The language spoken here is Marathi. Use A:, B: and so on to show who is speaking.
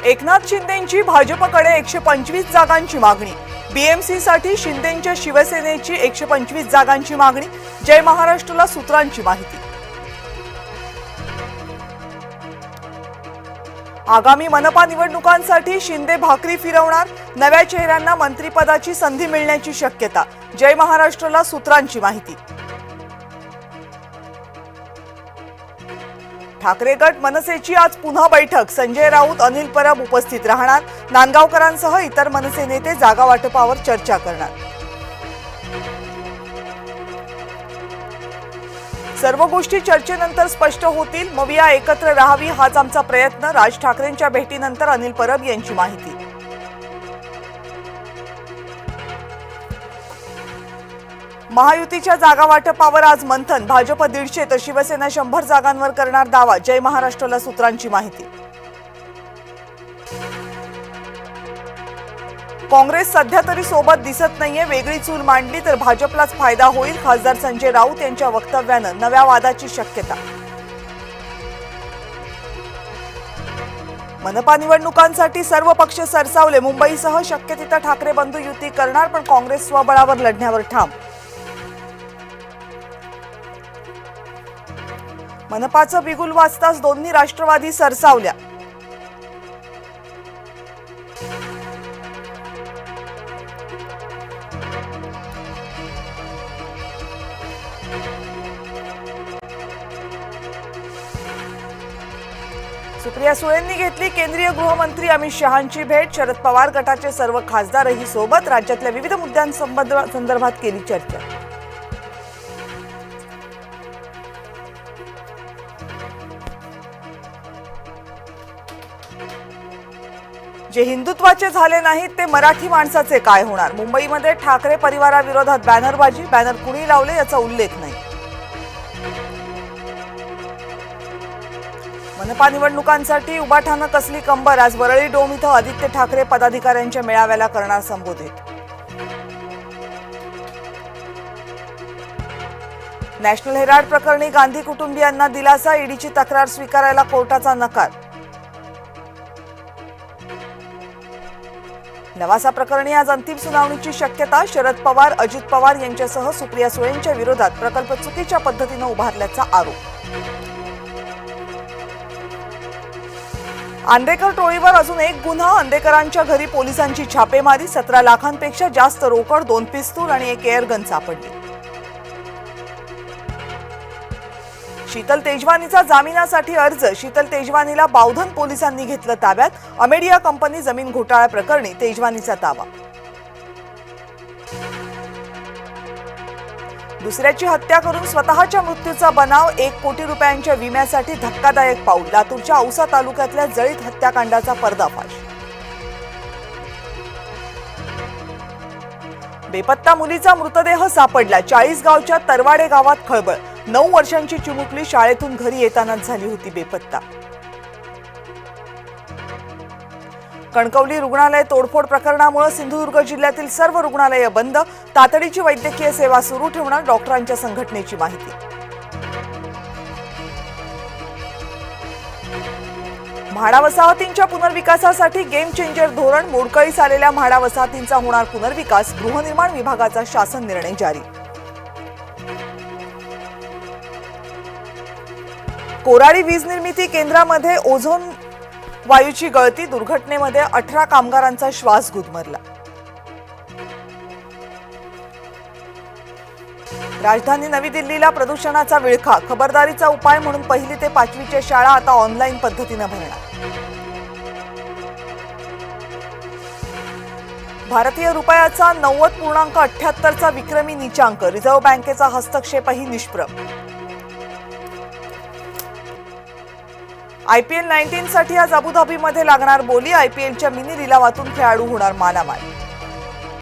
A: एकनाथ शिंदेंची भाजपकडे 125 जागांची मागणी। बीएमसी साठी शिंदेंच्या शिवसेनेची 125 जागांची मागणी। जय महाराष्ट्रला सूत्रांची माहिती। आगामी मनपा निवडणुकांसाठी शिंदे भाकरी फिरवणार। नव्या चेहऱ्यांना मंत्रिपदाची संधी मिळण्याची शक्यता। जय महाराष्ट्रला सूत्रांची माहिती। ठाकरे गट मनसेची आज पुन्हा बैठक। संजय राऊत, अनिल परब उपस्थित राहणार। नांदगावकरांसह इतर मनसे नेते जागा वाटपावर चर्चा करणार। सर्व गोष्टी चर्चेनंतर स्पष्ट होतील। मविया एकत्र राहावी हाच आमचा प्रयत्न। राज ठाकरेंच्या भेटीनंतर अनिल परब यांची माहिती। महायुतीच्या जागा वाटपावर आज मंथन। भाजप 150 तर शिवसेना 100 जागांवर करणार दावा। जय महाराष्ट्रला सूत्रांची माहिती। काँग्रेस सध्या तरी सोबत दिसत नाहीये। वेगळी चूल मांडली तर भाजपलाच फायदा होईल। खासदार संजय राऊत यांच्या वक्तव्यानं नव्या वादाची शक्यता। मनपा निवडणुकांसाठी सर्व पक्ष सरसावले। मुंबईसह शक्य तिथं ठाकरे बंधू युती करणार, पण काँग्रेस स्वबळावर लढण्यावर ठाम। मनपाचं बिगुल वाजताच दोन्ही राष्ट्रवादी सरसावल्या। सुप्रिया सुळेंनी घेतली केंद्रीय गृहमंत्री अमित शहांची भेट। शरद पवार गटाचे सर्व खासदारही सोबत। राज्यातल्या विविध मुद्द्यांसंदर्भात केली चर्चा। जे हिंदुत्वाचे झाले नाहीत ते मराठी माणसाचे काय होणार। मुंबईमध्ये ठाकरे परिवाराविरोधात बॅनरबाजी। बॅनर कुणी लावले याचा उल्लेख नाही। मनपा निवडणुकांसाठी उबाठानं कसली कंबर। आज वरळी डोम इथं आदित्य ठाकरे पदाधिकाऱ्यांच्या मेळाव्याला करणार संबोधित। नॅशनल हेराल्ड प्रकरणी गांधी कुटुंबियांना दिलासा। ईडीची तक्रार स्वीकारायला कोर्टाचा नकार। लवासा प्रकरणी आज अंतिम सुनावणीची शक्यता। शरद पवार, अजित पवार यांच्यासह सुप्रिया सुळेंच्या विरोधात प्रकल्प चुकीच्या पद्धतीने उभारल्याचा आरोप। आंदेकर टोळीवर अजून एक गुन्हा। आंदेकरांच्या घरी पोलिसांची छापेमारी। 17 लाखांपेक्षा जास्त रोकड, 2 पिस्तूल आणि 1 एअरगन सापडली। शीतल तेजवानीचा जामिनासाठी अर्ज। शीतल तेजवानीला बावधन पोलिसांनी घेतलं ताब्यात। अमेडिया कंपनी जमीन घोटाळा प्रकरणी तेजवानीचा ताबा। दुसऱ्याची हत्या करून स्वतःच्या मृत्यूचा बनाव। 1 कोटी रुपयांच्या विम्यासाठी धक्कादायक पाऊल। लातूरच्या औसा तालुक्यातल्या जळीत हत्याकांडाचा पर्दाफाश। बेपत्ता मुलीचा मृतदेह सापडला। 40 गावच्या तरवाडे गावात खळबळ। 9 वर्षांची चिमुकली शाळेतून घरी येतानाच झाली होती बेपत्ता। कणकवली रुग्णालय तोडफोड प्रकरणामुळे सिंधुदुर्ग जिल्ह्यातील सर्व रुग्णालये बंद। तातडीची वैद्यकीय सेवा सुरू ठेवणार डॉक्टरांच्या संघटनेची माहिती। म्हाडा वसाहतींच्या पुनर्विकासासाठी गेम चेंजर धोरण। मोडकळीस आलेल्या म्हाडा वसाहतींचा होणार पुनर्विकास। गृहनिर्माण विभागाचा शासन निर्णय जारी। कोराडी वीज निर्मिती केंद्रामध्ये ओझोन वायूची गळती। दुर्घटनेमध्ये 18 कामगारांचा श्वास गुदमरला। राजधानी नवी दिल्लीला प्रदूषणाचा विळखा। खबरदारीचा उपाय म्हणून 1ली ते 5वीच्या शाळा आता ऑनलाईन पद्धतीने भरणार। भारतीय रुपयाचा 90.78चा विक्रमी नीचांक। रिझर्व्ह बँकेचा हस्तक्षेपही निष्प्रभ। IPL 19 साठी आज अबुधाबीमध्ये लागणार बोली। IPLच्या मिनी लिलावातून खेळाडू होणार मालामाल।